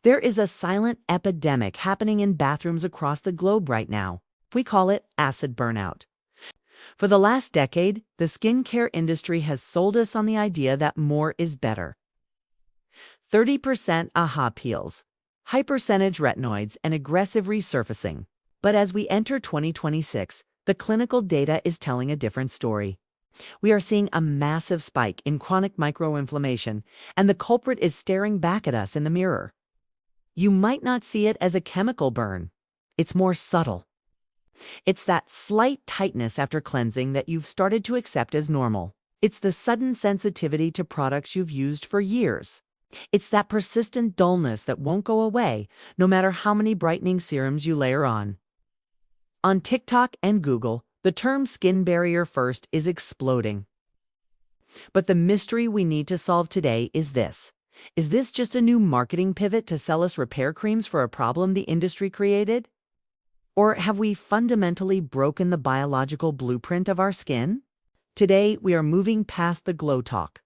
There is a silent epidemic happening in bathrooms across the globe right now. We call it acid burnout. For the last decade, the skincare industry has sold us on the idea that more is better. 30% AHA peels, high percentage retinoids, and aggressive resurfacing. But as we enter 2026, the clinical data is telling a different story. We are seeing a massive spike in chronic microinflammation, and the culprit is staring back at us in the mirror. You might not see it as a chemical burn. It's more subtle. It's that slight tightness after cleansing that you've started to accept as normal. It's the sudden sensitivity to products you've used for years. It's that persistent dullness that won't go away, no matter how many brightening serums you layer on. On TikTok and Google, the term skin barrier first is exploding. But the mystery we need to solve today is this. Is this just a new marketing pivot to sell us repair creams for a problem the industry created? Or have we fundamentally broken the biological blueprint of our skin? Today, we are moving past the glow talk.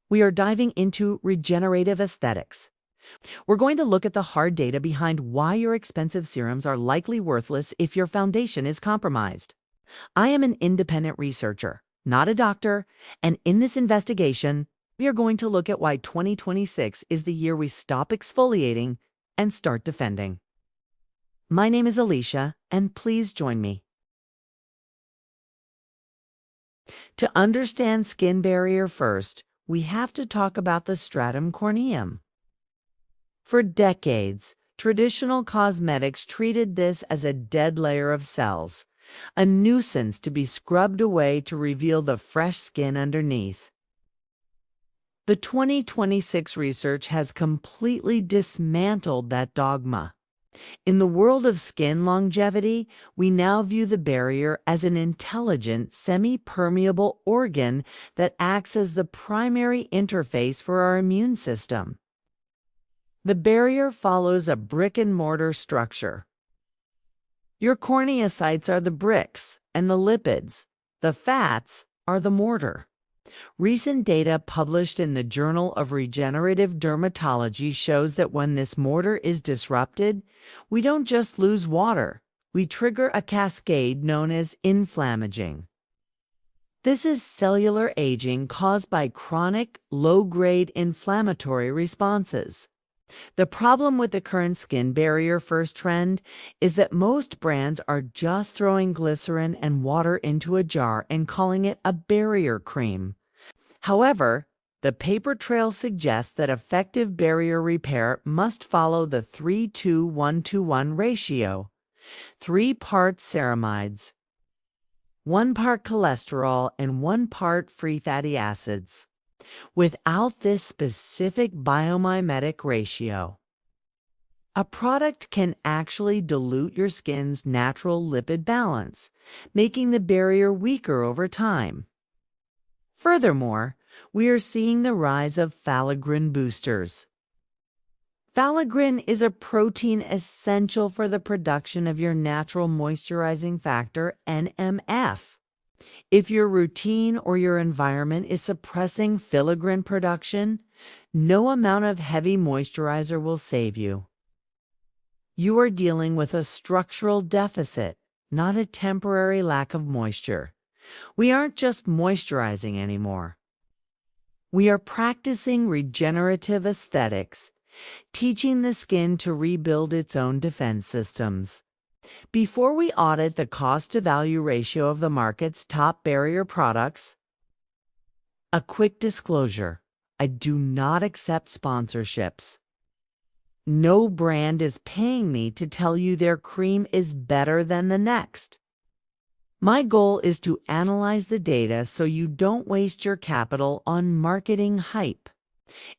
We are diving into regenerative aesthetics. We're going to look at the hard data behind why your expensive serums are likely worthless if your foundation is compromised. I am an independent researcher, not a doctor, and in this investigation, we are going to look at why 2026 is the year we stop exfoliating and start defending. My name is Alicia, and please join me. To understand skin barrier first, we have to talk about the stratum corneum. For decades, traditional cosmetics treated this as a dead layer of cells, a nuisance to be scrubbed away to reveal the fresh skin underneath. The 2026 research has completely dismantled that dogma. In the world of skin longevity, we now view the barrier as an intelligent, semi-permeable organ that acts as the primary interface for our immune system. The barrier follows a brick-and-mortar structure. Your corneocytes are the bricks, and the lipids, the fats, are the mortar. Recent data published in the Journal of Regenerative Dermatology shows that when this mortar is disrupted, we don't just lose water, we trigger a cascade known as inflammaging. This is cellular aging caused by chronic, low-grade inflammatory responses. The problem with the current skin barrier first trend is that most brands are just throwing glycerin and water into a jar and calling it a barrier cream. However, the paper trail suggests that effective barrier repair must follow the 3-2-1-1 ratio. 3 parts ceramides, 1 part cholesterol, and 1 part free fatty acids. Without this specific biomimetic ratio, a product can actually dilute your skin's natural lipid balance, making the barrier weaker over time. Furthermore, we are seeing the rise of filaggrin boosters. Filaggrin is a protein essential for the production of your natural moisturizing factor, NMF. If your routine or your environment is suppressing filaggrin production, no amount of heavy moisturizer will save you. You are dealing with a structural deficit, not a temporary lack of moisture. We aren't just moisturizing anymore. We are practicing regenerative aesthetics, teaching the skin to rebuild its own defense systems. Before we audit the cost-to-value ratio of the market's top barrier products, a quick disclosure: I do not accept sponsorships. No brand is paying me to tell you their cream is better than the next. My goal is to analyze the data so you don't waste your capital on marketing hype.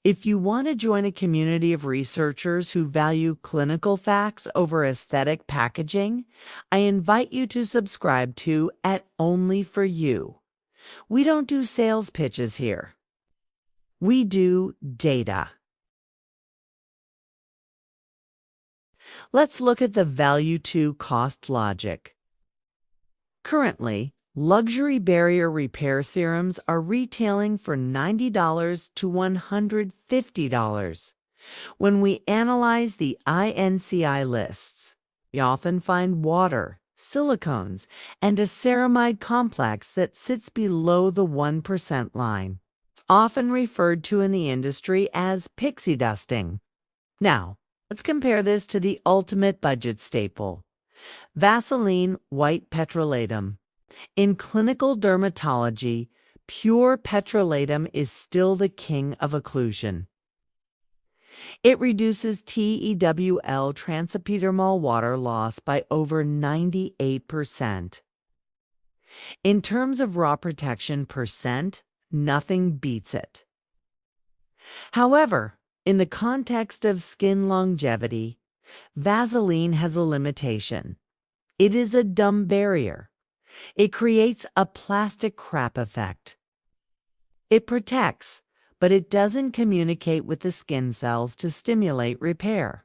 If you want to join a community of researchers who value clinical facts over aesthetic packaging, I invite you to subscribe to Only for You. We don't do sales pitches here. We do data. Let's look at the value to cost logic. Currently, luxury barrier repair serums are retailing for $90 to $150. When we analyze the INCI lists, we often find water, silicones, and a ceramide complex that sits below the 1% line, often referred to in the industry as pixie dusting. Now, let's compare this to the ultimate budget staple, Vaseline white petrolatum. In clinical dermatology, pure petrolatum is still the king of occlusion. It reduces TEWL transepidermal water loss by over 98%. In terms of raw protection percent, nothing beats it. However, in the context of skin longevity, Vaseline has a limitation. It is a dumb barrier. It creates a plastic crap effect. It protects, but it doesn't communicate with the skin cells to stimulate repair.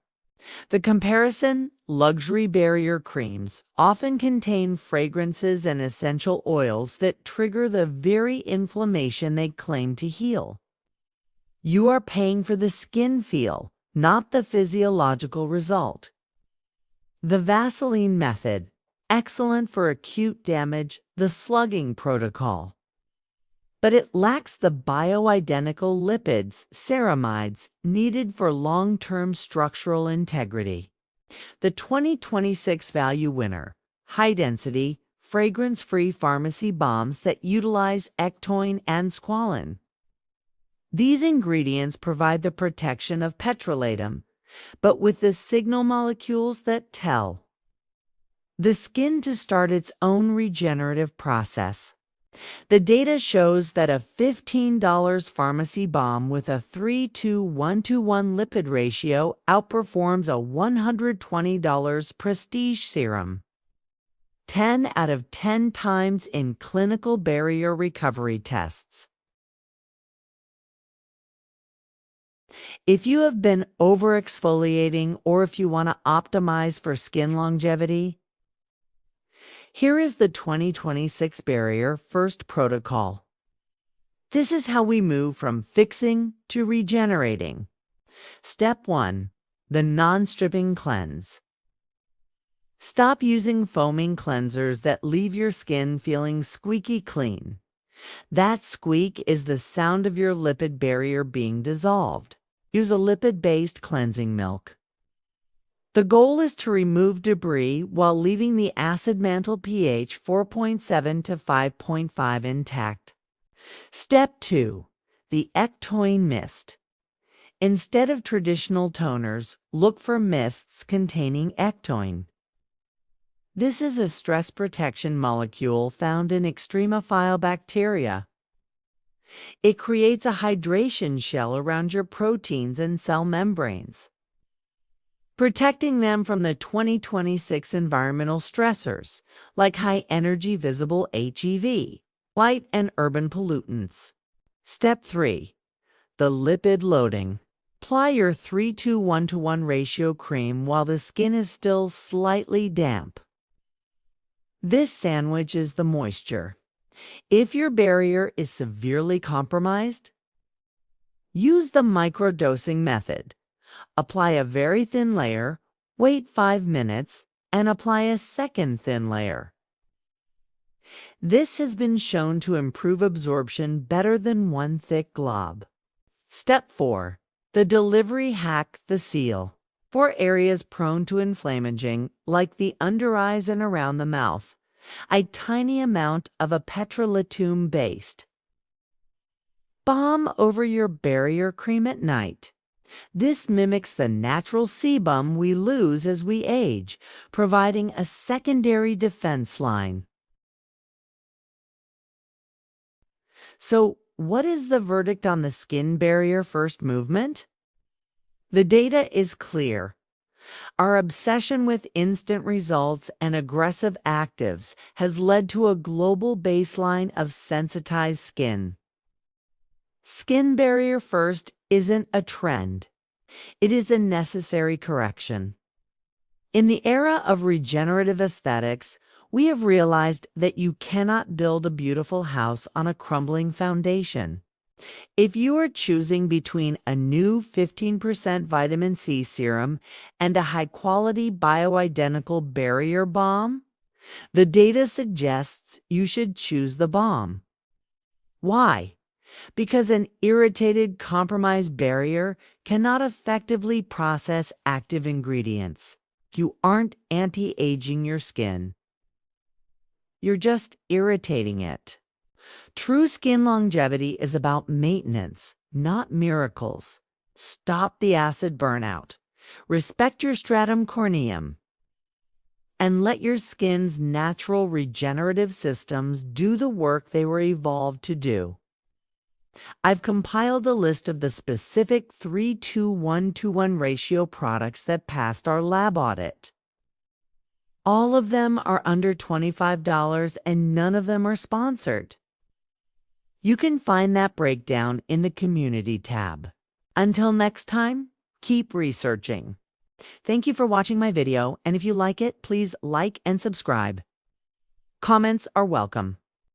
The comparison: luxury barrier creams often contain fragrances and essential oils that trigger the very inflammation they claim to heal. You are paying for the skin feel, not the physiological result. The Vaseline method, excellent for acute damage, the slugging protocol. But it lacks the bioidentical lipids, ceramides, needed for long-term structural integrity. The 2026 value winner, high-density, fragrance-free pharmacy balms that utilize Ectoine and Squalane. These ingredients provide the protection of petrolatum, but with the signal molecules that tell the skin to start its own regenerative process. The data shows that a $15 pharmacy balm with a 3:1:1 lipid ratio outperforms a $120 prestige serum 10 out of 10 times in clinical barrier recovery tests. If you have been over-exfoliating or if you want to optimize for skin longevity, here is the 2026 Barrier First Protocol. This is how we move from fixing to regenerating. Step 1. The non-stripping cleanse. Stop using foaming cleansers that leave your skin feeling squeaky clean. That squeak is the sound of your lipid barrier being dissolved. Use a lipid-based cleansing milk. The goal is to remove debris while leaving the acid mantle pH 4.7 to 5.5 intact. Step 2. The Ectoine mist. Instead of traditional toners, look for mists containing ectoine. This is a stress protection molecule found in extremophile bacteria. It creates a hydration shell around your proteins and cell membranes, protecting them from the 2026 environmental stressors like high-energy visible HEV, light and urban pollutants. Step 3. The lipid loading. Apply your 3:1:1 ratio cream while the skin is still slightly damp. This sandwiches the moisture. If your barrier is severely compromised, use the microdosing method. Apply a very thin layer, wait 5 minutes, and apply a second thin layer. This has been shown to improve absorption better than one thick glob. Step 4. The delivery hack, the seal. For areas prone to inflammaging, like the under eyes and around the mouth, a tiny amount of a petrolatum-based balm over your barrier cream at night. This mimics the natural sebum we lose as we age, providing a secondary defense line. So, what is the verdict on the skin barrier first movement? The data is clear. Our obsession with instant results and aggressive actives has led to a global baseline of sensitized skin. Skin barrier first isn't a trend. It is a necessary correction. In the era of regenerative aesthetics, we have realized that you cannot build a beautiful house on a crumbling foundation. If you are choosing between a new 15% vitamin C serum and a high-quality bioidentical barrier balm, the data suggests you should choose the balm. Why? Because an irritated, compromised barrier cannot effectively process active ingredients. You aren't anti-aging your skin. You're just irritating it. True skin longevity is about maintenance, not miracles. Stop the acid burnout. Respect your stratum corneum. And let your skin's natural regenerative systems do the work they were evolved to do. I've compiled a list of the specific 3-to-1-to-1 ratio products that passed our lab audit. All of them are under $25 and none of them are sponsored. You can find that breakdown in the Community tab. Until next time, keep researching. Thank you for watching my video, and if you like it, please like and subscribe. Comments are welcome.